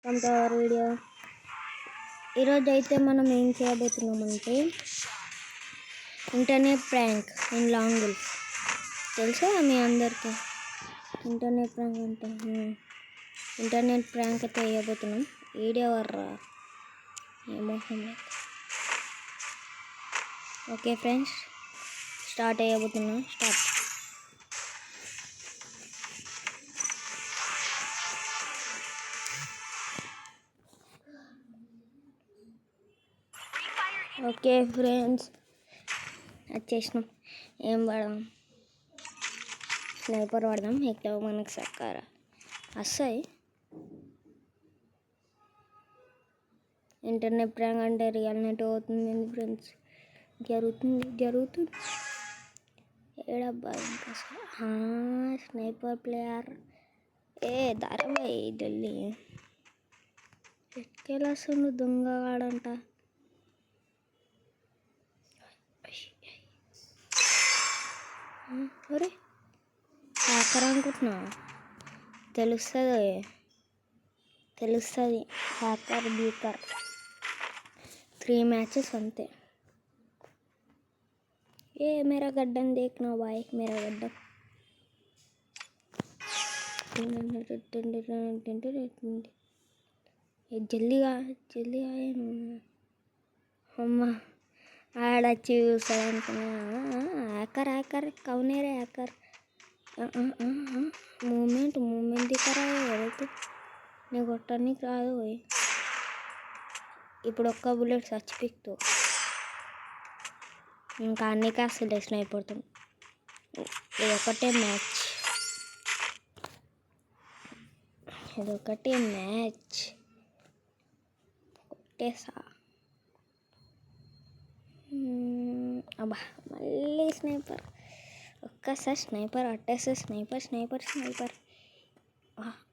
Welcome to our video. ఈరోజు అయితే మనం ఏం చేయబోతున్నామంటే internet prank in lone wolf. తెలుసా మీ అందరికీ ఇంటర్నెట్ ప్రాంక్ అంటే? ఇంటర్నెట్ ప్రాంక్ అయితే వేయబోతున్నాం. వీడియో వర్రా ఏమో. ఓకే ఫ్రెండ్స్, స్టార్ట్ అయ్యబోతున్నాం. స్టార్ట్. ఓకే ఫ్రెండ్స్, వచ్చేసినాం. ఏం పడదాం? స్నైపర్ పడదాం. ఎట్లా మనకు సక్కారా వస్తాయి. ఇంటర్నెట్ ప్రాంక్ అంటే రియల్ నెట్ అవుతుంది ఫ్రెండ్స్. జరుగుతుంది. ఏడబ్బా ఇంకా స్నైపర్ ప్లేయర్. దారబాయ్ ఢిల్లీ ఎట్కెళ్ళొస్తుండు దొంగవాడంట. అరే హ్యాకర్ అనుకుంటున్నా. తెలుస్తుంది హ్యాకర్ బీకర్. 3 మ్యాచెస్ అంతే. मेरा गड्ढन देखना भाई, मेरा गड्ढन. जल्दी आए अम्मा ఆడచ్చి చూస్తాడు అనుకున్నా. హ్యాకర్ కౌనే రే హ్యాకర్. మూమెంట్ దిక్కరా వెళ్తూ నీ కొట్టడానికి రాదు. ఇప్పుడు ఒక్క బుల్లెట్ చచ్చిపిక్తూ ఇంకా అన్ని కాస్త డెస్న్ అయిపోతుంది. ఇదొకటే మ్యాచ్ కొట్టేసా. అబ్బా మళ్ళీ స్నైపర్. ఒక్కసారి స్నైపర్ అట్టేస్తే స్నైపర్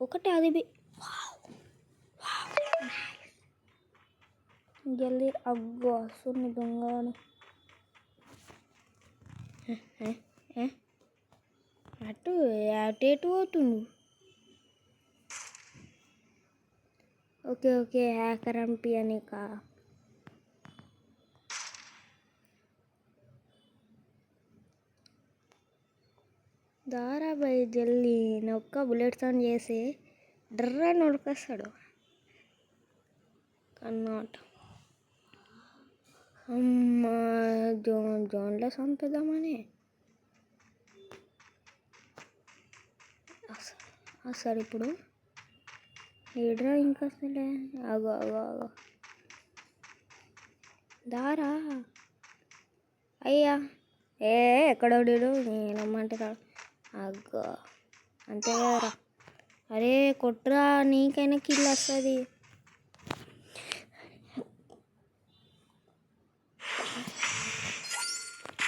ఒకటే అది జల్దీ. అబ్బో వస్తుంది దొంగ. అటు పోతుండు. Okay hacker అనిపియనిక. దారాబాయ్ జల్దీ. ఒక్క బుల్లెట్ ఆన్ చేసి డ్రర్రని ఉడికేస్తాడు. కన్నాట్ అమ్మా జోన్లో చంపుదామని అసలు ఇప్పుడు ఏడ్రా ఇంకా అసలే. ఆగో దారా అయ్యా. ఎక్కడోడు నేనమ్మంటే రాడు. అగ్గో అంతే కదరా. అరే కొట్రా, నీకైనా కిల్ వస్తుంది.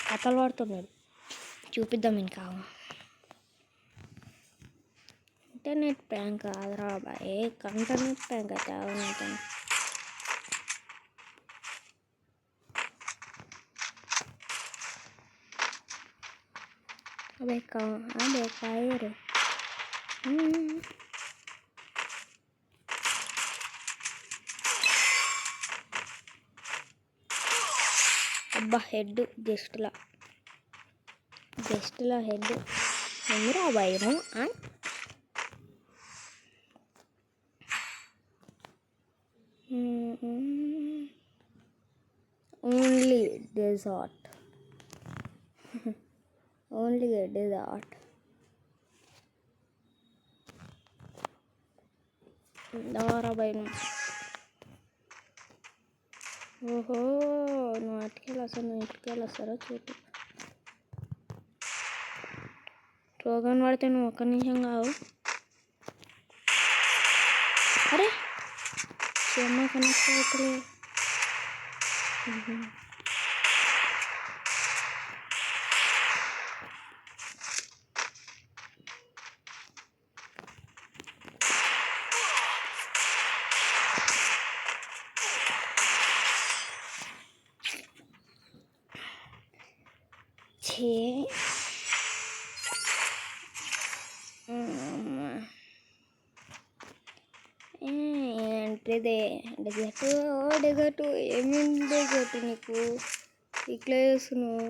కథలు పడుతున్నాడు. చూపిద్దాం ఇంకా. ఇంటర్నెట్ ప్రాంక్ కాదురా బాయ్, ఇంటర్నెట్ ప్రాంక్ అయితే అవును. అదే కాయరు. అబ్బా హెడ్ జస్ట్లా హెడ్ ఎందురా భయము. ఓన్లీ డెజర్ట్ దారా భయం. ఓహో నువ్వు ఇటుకెళ్ళొస్తారా చూపు. రోగన్ పడితే నువ్వు ఒక్క నిమిషం కావు. అరే సినిమా కనెక్ట్ అవుతలే. డెజర్ట్ డెజర్ట్ ఏమేమి డెజర్ట్ నీకు ఇట్లా చేస్తున్నావు?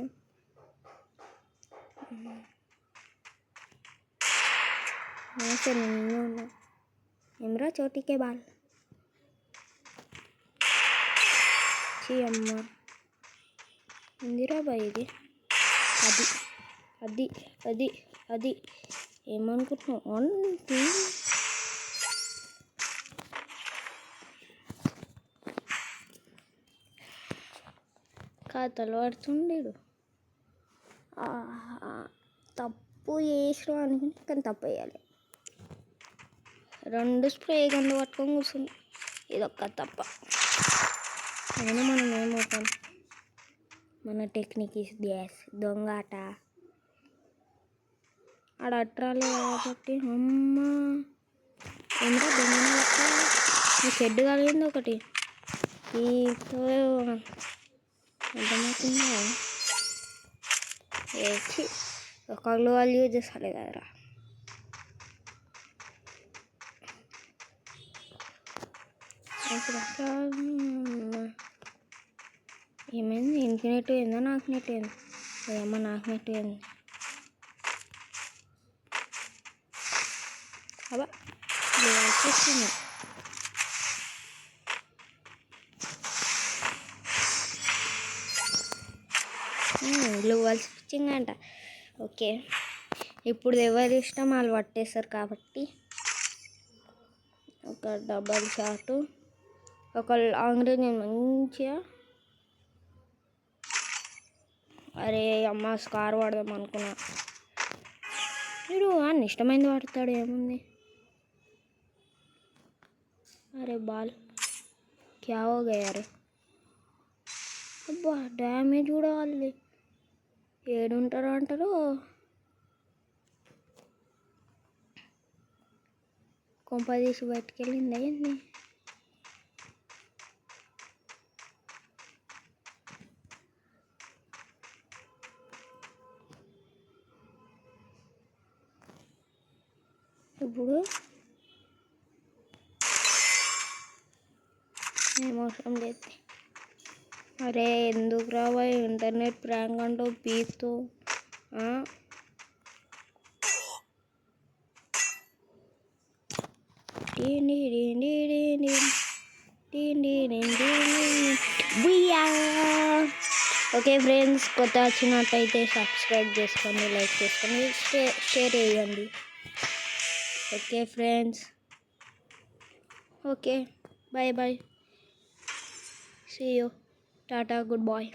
ఏమరా చోటికే బాల్ అమ్మ ఇందిరా బాయ్ ఇది. అది అది అది అది ఏమనుకుంటున్నావు అంటే కథలు పడుతుండేడు. తప్పు చేసిన అనుకుని కానీ తప్పు వేయాలి. 2 స్ప్రే గన్లు పట్టుకొని కూర్చుంది. ఇదొక్క తప్ప. అయినా మనం ఏమవుతాం? మన టెక్నిక్ ఇస్ గ్యాస్ దొంగ ఆట. ఆడ అట్రాలే కాబట్టి అమ్మ ఏంటో దొంగ నీకు హెడ్ కలిగింది ఒకటి. ఈతో అర్థమవుతుందా? వేసి ఒకళ్ళు వాళ్ళు యూజ్ చేస్తాలే కదరా. ఏమైంది? ఇంటి నెట్ అయిందా నాకు నెట్ అయింది? ఏమో నాకు నెట్ అయింది. అబ్బా వచ్చేస్తుంది. గ్లోబల్ స్విచ్చింగ్ అంట. ఓకే, ఇప్పుడు ఎవరి ఇష్టం వాళ్ళు పట్టేస్తారు కాబట్టి ఒక డబల్ షాటు, ఒక లాంగ్ రేంజ్ మంచిగా. అరే అమ్మ స్కార్ వాడదాం అనుకున్నా. వీడు అని ఇష్టమైంది వాడతాడు, ఏముంది? అరే బాల్ క్యా హో గయా రే. అబ్బా డ్యామేజ్ కూడా వాళ్ళు ఏడుంటారు అంటారు. కొంప తీసి బయటికి వెళ్ళింది ఏంది? ఇప్పుడు ఏమవసరం లేదు. అరే ఎందుకు రాబాయ్ ఇంటర్నెట్ ప్రాంక్ అంటూ పీక్తూ ఓకే ఫ్రెండ్స్, కొత్త వచ్చినట్టయితే సబ్స్క్రైబ్ చేసుకోండి, లైక్ చేసుకోండి, షేర్ చేయండి. Okay friends, okay bye bye, see you, టాటా, గుడ్ బాయ్.